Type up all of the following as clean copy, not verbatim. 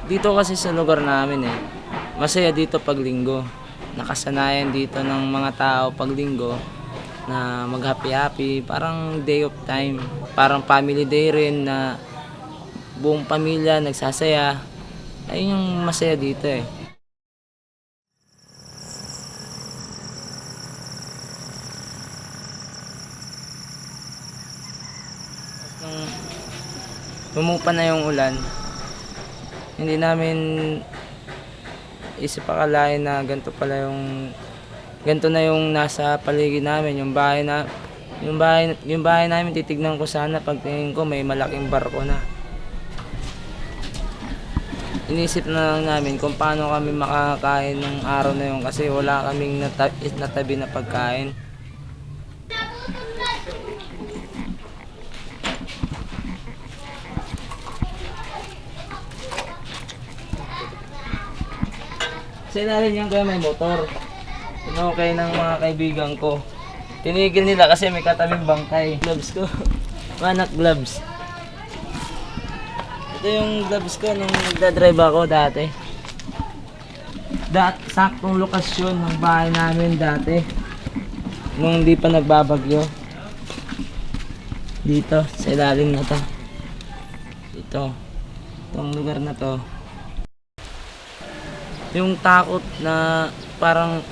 Dito kasi sa lugar namin masaya dito pag linggo. Nakasanayan dito ng mga tao pag linggo na mag-happy-happy, parang day of time. Parang family day rin na buong pamilya nagsasaya. Ayun yung masaya dito Nung humupa na yung ulan, hindi namin isip akalain na ganito na yung nasa paligid namin, yung bahay namin titignan ko sana pagtingin ko may malaking barko na. Inisip na lang namin kung paano kami makakain ng araw na yun kasi wala kaming natabi na pagkain. Sa ilalim yan kaya may motor. Pinokay ng mga kaibigan ko. Tinigil nila kasi may katabing bangkay. Gloves ko. Manak gloves. Ito yung gloves ko nung nagdadrive ako dati. Saktong lokasyon ng bahay namin dati. Nung hindi pa nagbabagyo. Dito, sa ilalim na to. Ito. Itong lugar na to. Yung takot na parang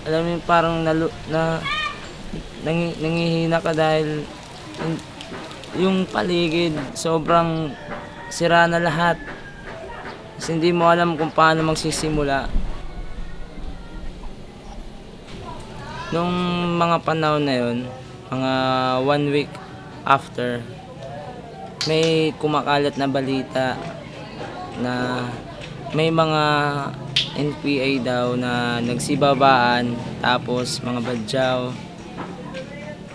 alam mo yung parang nangihina ka dahil yung paligid sobrang sira na lahat. Kasi hindi mo alam kung paano magsisimula. Nung mga panahon na yun, mga 1 week after, may kumakalat na balita na may mga NPA daw na nagsibabaan tapos mga badyaw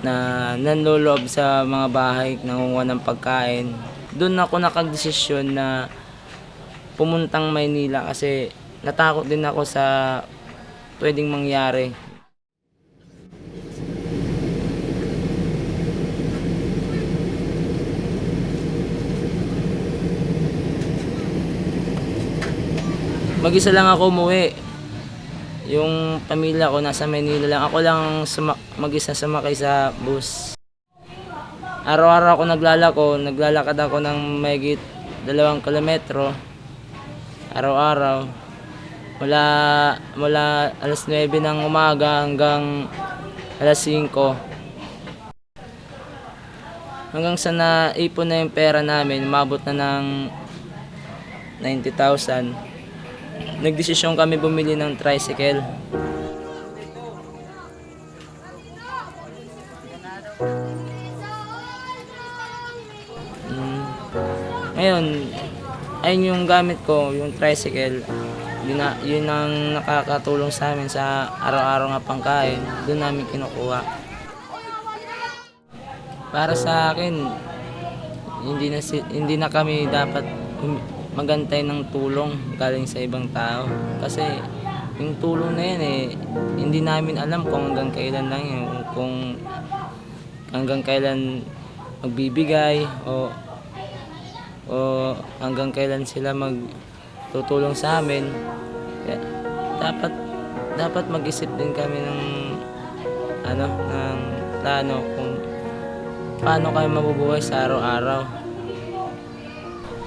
na nanloloob sa mga bahay nangunguha ng pagkain. Doon ako nakagdesisyon na pumuntang Maynila kasi natakot din ako sa pwedeng mangyari. Mag-isa lang ako umuwi. Yung pamilya ko nasa Manila lang. Ako lang mag-isa sumakay sa bus. Araw-araw ako naglalakad ako ng mahigit 2 kilometro. Araw-araw. Mula alas 9 ng umaga hanggang alas 5. Hanggang sa naipon na yung pera namin, umabot na ng 90,000. Nagdesisyon kami bumili ng tricycle. Ngayon, ayun yung gamit ko, yung tricycle. Yun ang nakakatulong sa amin sa araw-araw nga pangkain. Doon namin kinukuha. Para sa akin, hindi na kami dapat magantay ng tulong galing sa ibang tao. Kasi yung tulong na yan hindi namin alam kung hanggang kailan lang yun. Kung hanggang kailan magbibigay o hanggang kailan sila magtutulong sa amin. Kaya dapat mag-isip din kami ng plano kung paano kayo mabubuhay sa araw-araw.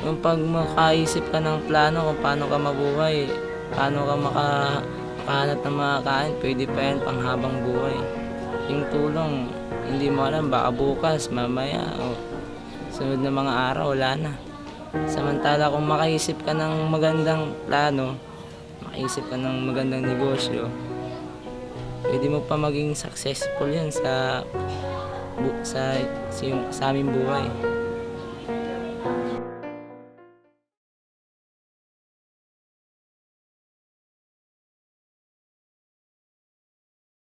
Yung pag makaisip ka ng plano kung paano ka mabuhay, paano ka makahanap ng mga kain, pwede pa yan panghabang buhay. Yung tulong, hindi mo alam, baka bukas, mamaya, o sunod na mga araw, wala na. Samantala kung makaisip ka ng magandang plano, makaisip ka ng magandang negosyo, pwede mo pa maging successful yan sa aming buhay.